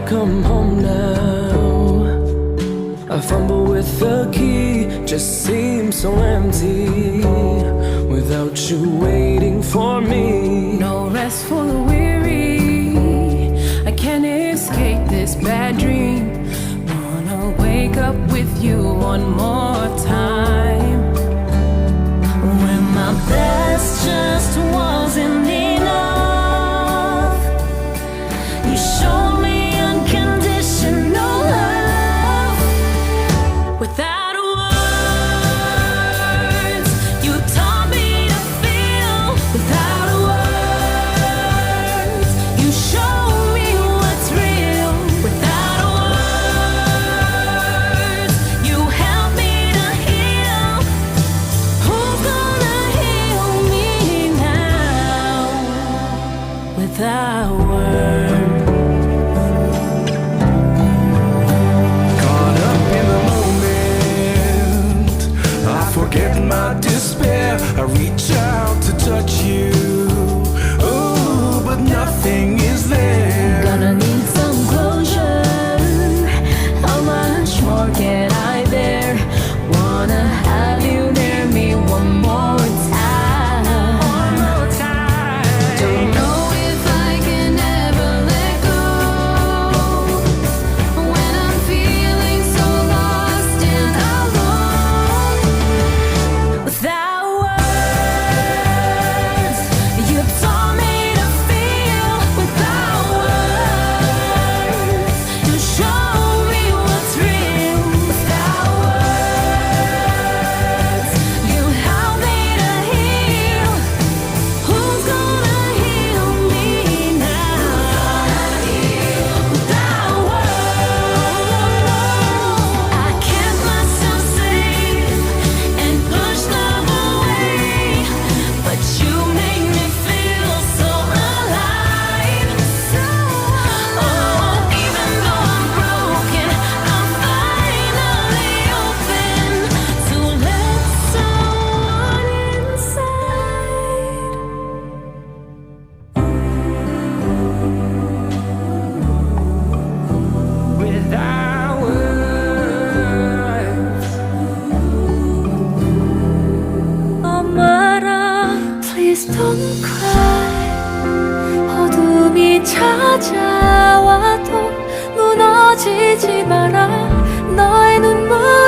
come home now. I fumble with the key, just seems so empty without you waiting for me. No rest for the weary, I can't escape this bad dream. Wanna wake up with you one more time. When my best just wasn't enough, you showed me unconditional love. Without words, you taught me to feel. Without words, you showed me what's real. Without words, you helped me to heal. Who's gonna heal me now? Without words. Caught up in the moment, I forget my despair. I reach out to touch you, ooh, but nothing is there. Gonna need some closure. How much more can I bear? Wanna have you near me one more time. Don't know if I can ever let go when I'm feeling so lost and alone. Without words, you taught me to feel. Without words, you showed me what's real. Without words, you helped me to heal. Who's gonna heal me now? Without words, I kept myself safe and pushed love away, but you made me feel so alive. Oh, even though I'm broken, I'm finally open to let someone inside. Without words, 엄마랑 Please don't cry. 어둠이 찾아와도 무너지지 마라. 너의 눈물